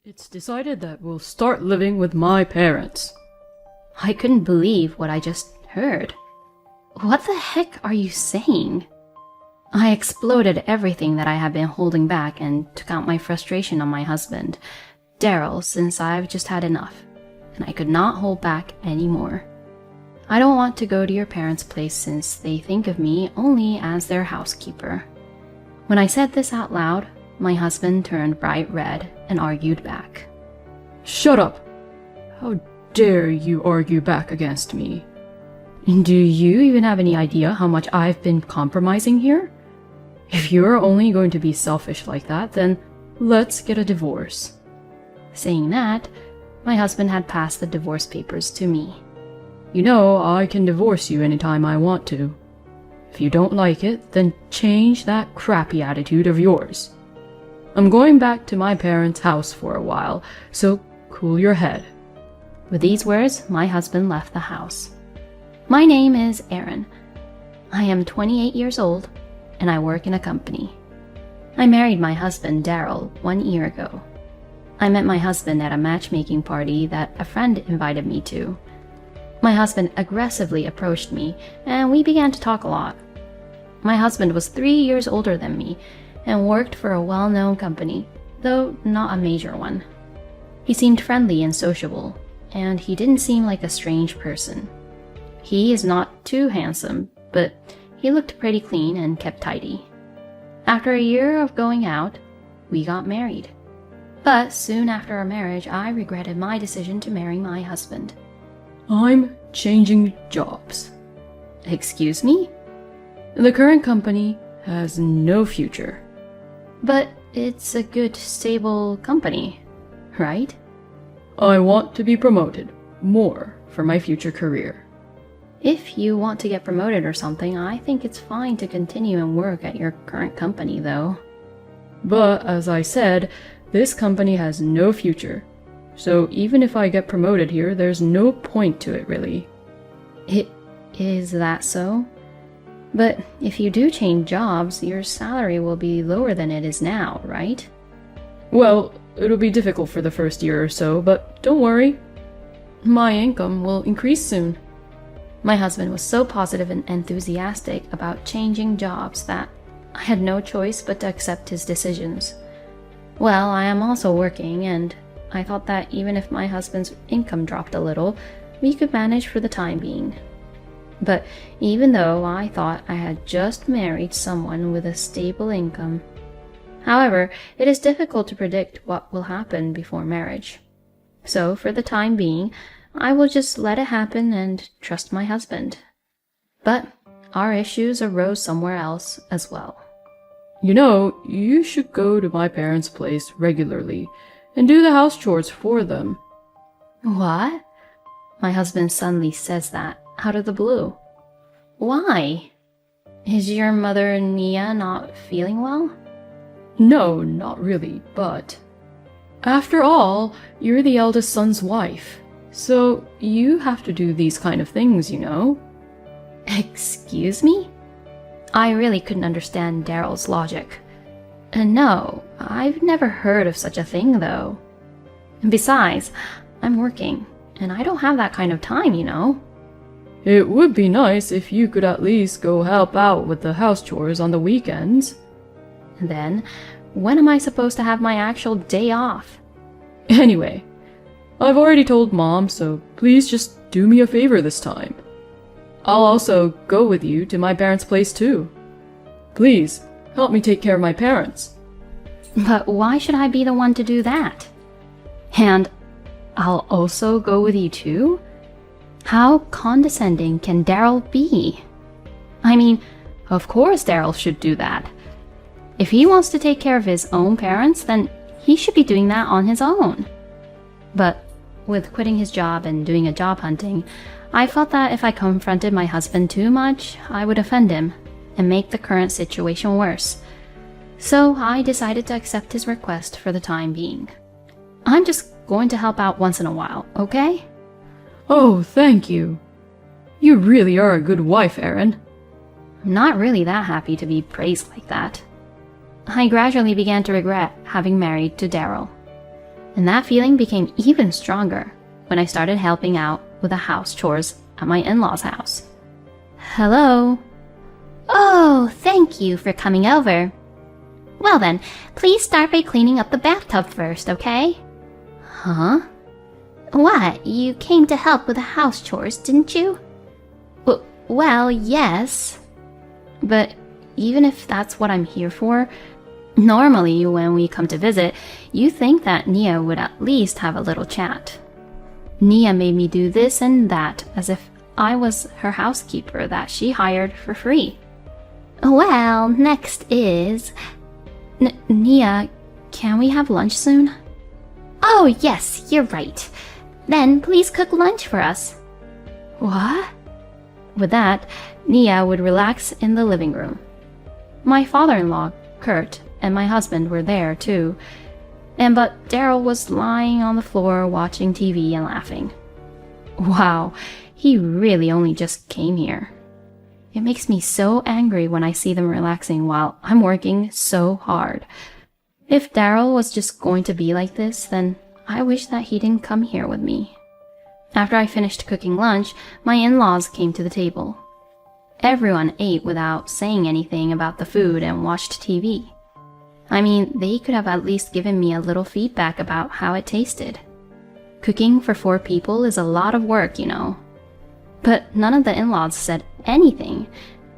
It's decided that we'll start living with my parents. I couldn't believe what I just heard. What the heck are you saying? I exploded everything that I had been holding back and took out my frustration on my husband, Daryl, since I've just had enough, and I could not hold back anymore. I don't want to go to your parents' place since they think of me only as their housekeeper. When I said this out loud, my husband turned bright red and argued back. Shut up! How dare you argue back against me? Do you even have any idea how much I've been compromising here? If you're only going to be selfish like that, then let's get a divorce. Saying that, my husband had passed the divorce papers to me. You know, I can divorce you anytime I want to. If you don't like it, then change that crappy attitude of yours. I'm going back to my parents' house for a while, so cool your head. With these words, my husband left the house. My name is Aaron. I am 28 years old, and I work in a company. I married my husband, Daryl, 1 year ago. I met my husband at a matchmaking party that a friend invited me to. My husband aggressively approached me, and we began to talk a lot. My husband was 3 years older than me and worked for a well-known company, though not a major one. He seemed friendly and sociable, and he didn't seem like a strange person. He is not too handsome, but he looked pretty clean and kept tidy. After a year of going out, we got married. But soon after our marriage, I regretted my decision to marry my husband. I'm changing jobs. Excuse me? The current company has no future. But it's a good, stable company, right? I want to be promoted more for my future career. If you want to get promoted or something, I think it's fine to continue and work at your current company, though. But as I said, this company has no future. So even if I get promoted here, there's no point to it, really. Is that so? But if you do change jobs, your salary will be lower than it is now, right? Well, it'll be difficult for the first year or so, but don't worry. My income will increase soon. My husband was so positive and enthusiastic about changing jobs that I had no choice but to accept his decisions. Well, I am also working, and I thought that even if my husband's income dropped a little, we could manage for the time being. But even though I thought I had just married someone with a stable income. However, it is difficult to predict what will happen before marriage. So for the time being, I will just let it happen and trust my husband. But our issues arose somewhere else as well. You know, you should go to my parents' place regularly and do the house chores for them. What? My husband suddenly says that out of the blue. Why? Is your mother, Nia, not feeling well? No, not really, but... After all, you're the eldest son's wife, so you have to do these kind of things, you know. Excuse me? I really couldn't understand Daryl's logic. And no, I've never heard of such a thing, though. And besides, I'm working, and I don't have that kind of time, you know. It would be nice if you could at least go help out with the house chores on the weekends. Then, when am I supposed to have my actual day off? Anyway, I've already told Mom, so please just do me a favor this time. I'll also go with you to my parents' place too. Please, help me take care of my parents. But why should I be the one to do that? And I'll also go with you too? How condescending can Daryl be? I mean, of course Daryl should do that. If he wants to take care of his own parents, then he should be doing that on his own. But with quitting his job and doing a job hunting, I felt that if I confronted my husband too much, I would offend him and make the current situation worse. So I decided to accept his request for the time being. I'm just going to help out once in a while, okay? Oh, thank you. You really are a good wife, Aaron. I'm not really that happy to be praised like that. I gradually began to regret having married to Daryl. And that feeling became even stronger when I started helping out with the house chores at my in-laws' house. Hello? Oh, thank you for coming over. Well then, please start by cleaning up the bathtub first, okay? Huh? What? You came to help with the house chores, didn't you? Well, yes. But even if that's what I'm here for, normally when we come to visit, you think that Nia would at least have a little chat. Nia made me do this and that as if I was her housekeeper that she hired for free. Well, next is... Nia, can we have lunch soon? Oh, yes, you're right. Then please cook lunch for us. What? With that, Nia would relax in the living room. My father-in-law, Kurt, and my husband were there too, but Daryl was lying on the floor watching TV and laughing. Wow, he really only just came here. It makes me so angry when I see them relaxing while I'm working so hard. If Daryl was just going to be like this, then I wish that he didn't come here with me. After I finished cooking lunch, my in-laws came to the table. Everyone ate without saying anything about the food and watched TV. I mean, they could have at least given me a little feedback about how it tasted. Cooking for 4 people is a lot of work, you know. But none of the in-laws said anything,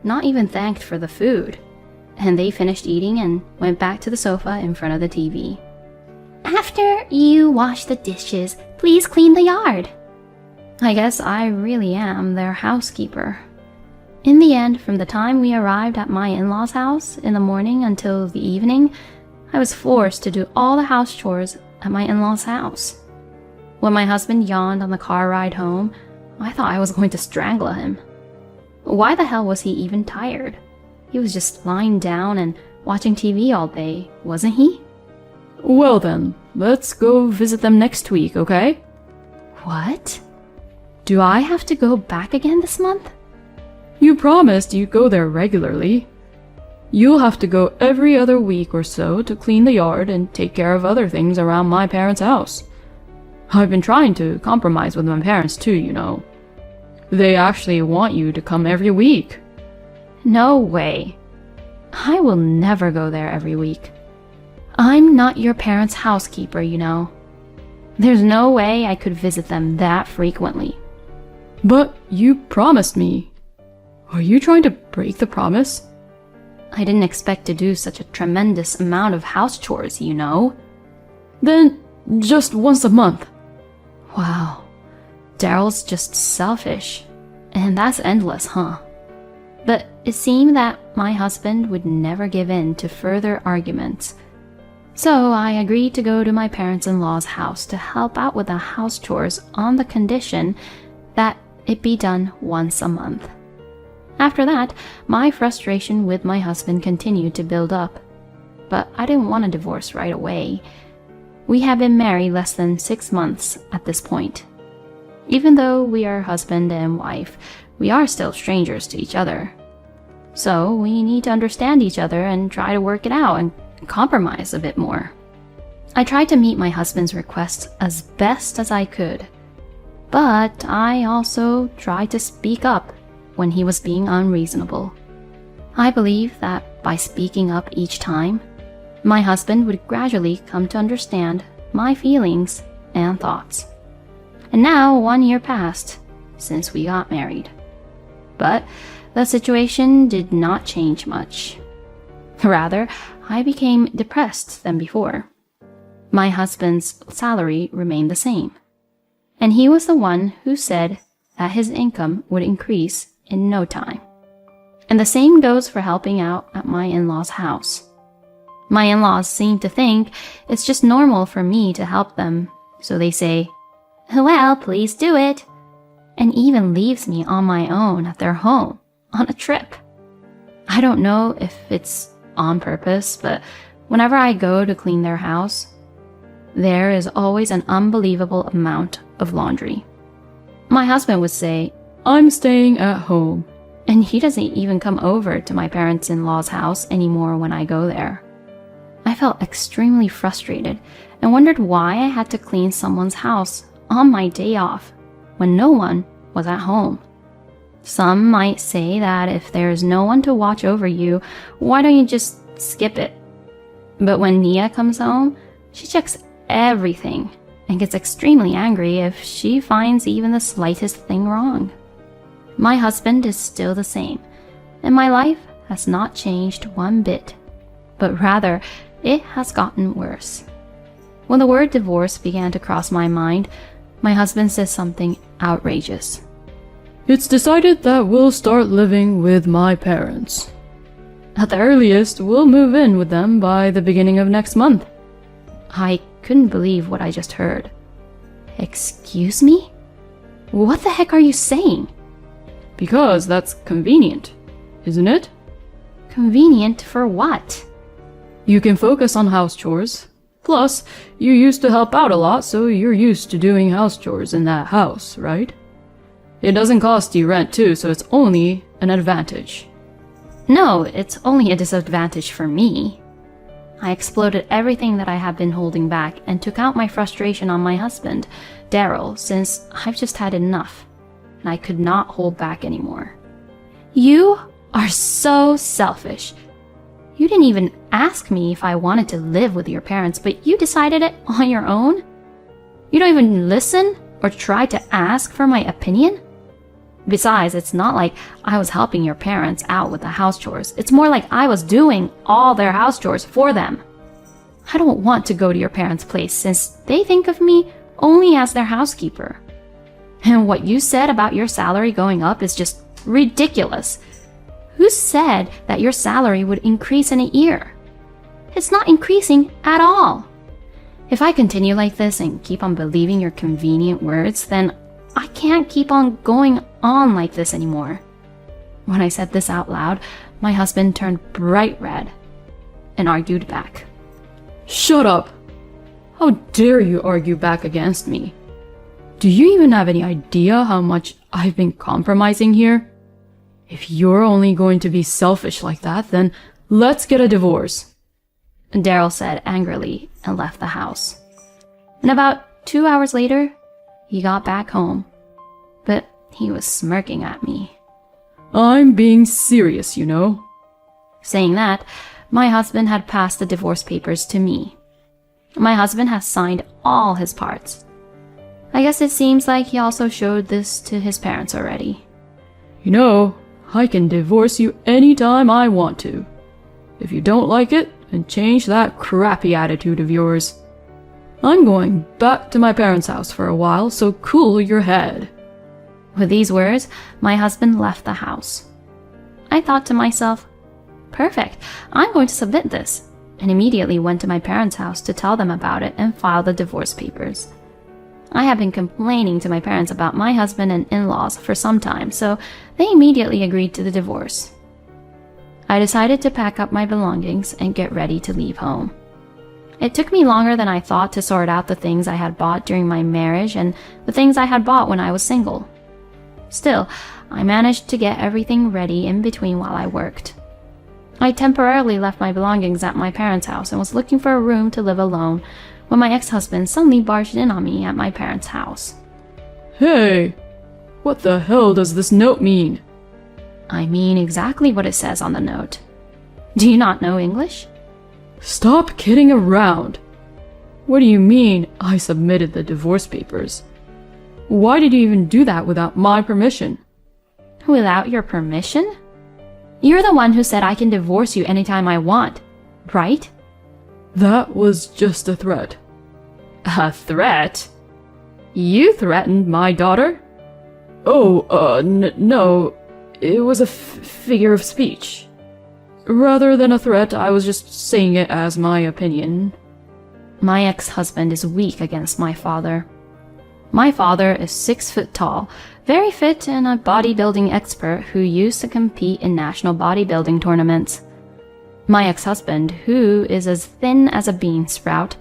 not even thanked for the food. And they finished eating and went back to the sofa in front of the TV. After you wash the dishes, please clean the yard. I guess I really am their housekeeper. In the end, from the time we arrived at my in-laws' house in the morning until the evening, I was forced to do all the house chores at my in-laws' house. When my husband yawned on the car ride home, I thought I was going to strangle him. Why the hell was he even tired? He was just lying down and watching TV all day, wasn't he? Well then, let's go visit them next week, okay? What? Do I have to go back again this month? You promised you'd go there regularly. You'll have to go every other week or so to clean the yard and take care of other things around my parents' house. I've been trying to compromise with my parents too, you know. They actually want you to come every week. No way. I will never go there every week. I'm not your parents' housekeeper, you know. There's no way I could visit them that frequently. But you promised me. Are you trying to break the promise? I didn't expect to do such a tremendous amount of house chores, you know. Then just once a month. Wow. Daryl's just selfish. And that's endless, huh? But it seemed that my husband would never give in to further arguments. So I agreed to go to my parents-in-law's house to help out with the house chores on the condition that it be done once a month. After that, my frustration with my husband continued to build up. But I didn't want a divorce right away. We had been married less than 6 months at this point. Even though we are husband and wife, we are still strangers to each other. So we need to understand each other and try to work it out and compromise a bit more. I tried to meet my husband's requests as best as I could, but I also tried to speak up when he was being unreasonable. I believe that by speaking up each time, my husband would gradually come to understand my feelings and thoughts. And now 1 year passed since we got married. But the situation did not change much. Rather, I became depressed than before. My husband's salary remained the same, and he was the one who said that his income would increase in no time. And the same goes for helping out at my in-laws' house. My in-laws seem to think it's just normal for me to help them, so they say, "Well, please do it," and even leaves me on my own at their home on a trip. I don't know if it's on purpose, but whenever I go to clean their house, there is always an unbelievable amount of laundry. My husband would say, "I'm staying at home," and he doesn't even come over to my parents-in-law's house anymore when I go there. I felt extremely frustrated and wondered why I had to clean someone's house on my day off when no one was at home. Some might say that if there's no one to watch over you, why don't you just skip it? But when Nia comes home, she checks everything and gets extremely angry if she finds even the slightest thing wrong. My husband is still the same, and my life has not changed one bit, but rather it has gotten worse. When the word divorce began to cross my mind, my husband says something outrageous. It's decided that we'll start living with my parents. At the earliest, we'll move in with them by the beginning of next month. I couldn't believe what I just heard. Excuse me? What the heck are you saying? Because that's convenient, isn't it? Convenient for what? You can focus on house chores. Plus, you used to help out a lot, so you're used to doing house chores in that house, right? It doesn't cost you rent too, so it's only an advantage. No, it's only a disadvantage for me. I exploded everything that I had been holding back and took out my frustration on my husband, Daryl, since I've just had enough, and I could not hold back anymore. You are so selfish. You didn't even ask me if I wanted to live with your parents, but you decided it on your own? You don't even listen or try to ask for my opinion? Besides, it's not like I was helping your parents out with the house chores. It's more like I was doing all their house chores for them. I don't want to go to your parents' place since they think of me only as their housekeeper. And what you said about your salary going up is just ridiculous. Who said that your salary would increase in a year? It's not increasing at all. If I continue like this and keep on believing your convenient words, then I can't keep on going on like this anymore. When I said this out loud, my husband turned bright red and argued back. Shut up! How dare you argue back against me? Do you even have any idea how much I've been compromising here? If you're only going to be selfish like that, then let's get a divorce. Daryl said angrily and left the house. And about 2 hours later, he got back home. But he was smirking at me. I'm being serious, you know. Saying that, my husband had passed the divorce papers to me. My husband has signed all his parts. I guess it seems like he also showed this to his parents already. You know, I can divorce you anytime I want to. If you don't like it, then change that crappy attitude of yours. I'm going back to my parents' house for a while, so cool your head. With these words, my husband left the house. I thought to myself, perfect, I'm going to submit this, and immediately went to my parents' house to tell them about it and file the divorce papers. I had been complaining to my parents about my husband and in-laws for some time, so they immediately agreed to the divorce. I decided to pack up my belongings and get ready to leave home. It took me longer than I thought to sort out the things I had bought during my marriage and the things I had bought when I was single. Still, I managed to get everything ready in between while I worked. I temporarily left my belongings at my parents' house and was looking for a room to live alone when my ex-husband suddenly barged in on me at my parents' house. Hey, what the hell does this note mean? I mean exactly what it says on the note. Do you not know English? Stop kidding around. What do you mean I submitted the divorce papers? Why did you even do that without my permission? Without your permission? You're the one who said I can divorce you anytime I want, right? That was just a threat. A threat? You threatened my daughter? Oh, no. It was a figure of speech. Rather than a threat, I was just saying it as my opinion. My ex-husband is weak against my father. My father is 6 foot tall, very fit and a bodybuilding expert who used to compete in national bodybuilding tournaments. My ex-husband, who is as thin as a bean sprout,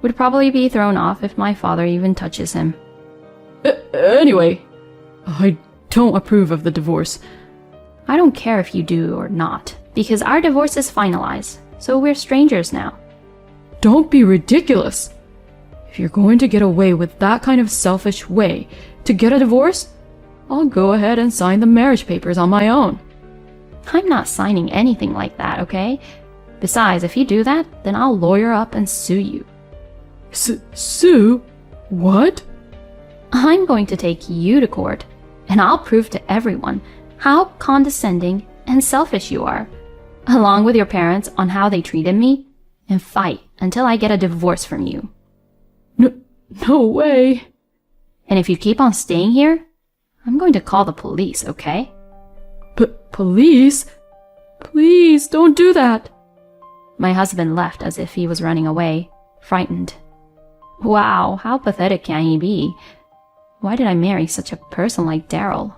would probably be thrown off if my father even touches him. Anyway, I don't approve of the divorce. I don't care if you do or not, because our divorce is finalized, so we're strangers now. Don't be ridiculous. If you're going to get away with that kind of selfish way to get a divorce, I'll go ahead and sign the marriage papers on my own. I'm not signing anything like that, okay? Besides, if you do that, then I'll lawyer up and sue you. Sue? What? I'm going to take you to court, and I'll prove to everyone how condescending and selfish you are, along with your parents on how they treated me, and fight until I get a divorce from you. No way. And if you keep on staying here, I'm going to call the police, okay? Police? Please, don't do that. My husband left as if he was running away, frightened. Wow, how pathetic can he be? Why did I marry such a person like Daryl?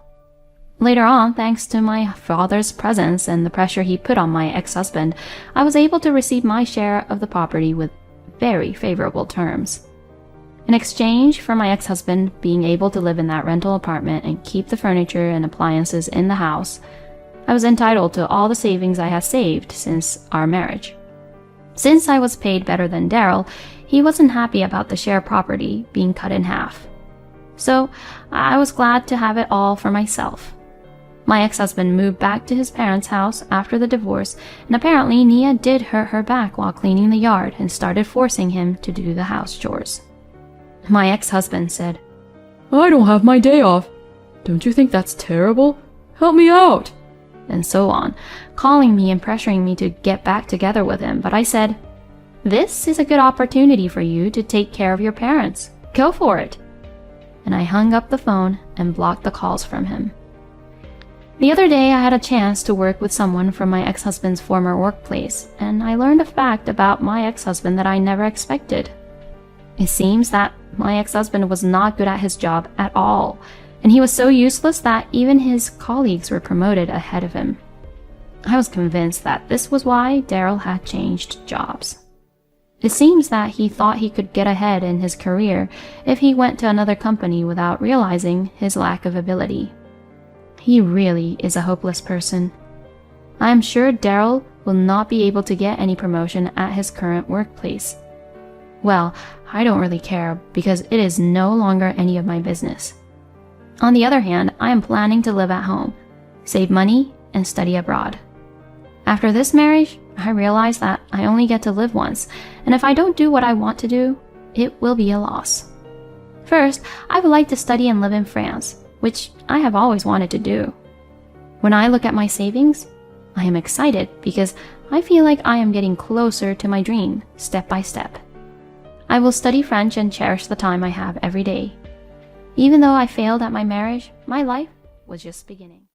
Later on, thanks to my father's presence and the pressure he put on my ex-husband, I was able to receive my share of the property with very favorable terms. In exchange for my ex-husband being able to live in that rental apartment and keep the furniture and appliances in the house, I was entitled to all the savings I had saved since our marriage. Since I was paid better than Daryl, he wasn't happy about the share property being cut in half. So I was glad to have it all for myself. My ex-husband moved back to his parents' house after the divorce, and apparently Nia did hurt her back while cleaning the yard and started forcing him to do the house chores. My ex-husband said, I don't have my day off. Don't you think that's terrible? Help me out. And so on, calling me and pressuring me to get back together with him, but I said, this is a good opportunity for you to take care of your parents. Go for it. And I hung up the phone and blocked the calls from him. The other day, I had a chance to work with someone from my ex-husband's former workplace, and I learned a fact about my ex-husband that I never expected. It seems that my ex-husband was not good at his job at all, and he was so useless that even his colleagues were promoted ahead of him. I was convinced that this was why Daryl had changed jobs. It seems that he thought he could get ahead in his career if he went to another company without realizing his lack of ability. He really is a hopeless person. I am sure Daryl will not be able to get any promotion at his current workplace. Well, I don't really care because it is no longer any of my business. On the other hand, I am planning to live at home, save money, and study abroad. After this marriage, I realize that I only get to live once, and if I don't do what I want to do, it will be a loss. First, I would like to study and live in France, which I have always wanted to do. When I look at my savings, I am excited because I feel like I am getting closer to my dream, step by step. I will study French and cherish the time I have every day. Even though I failed at my marriage, my life was just beginning.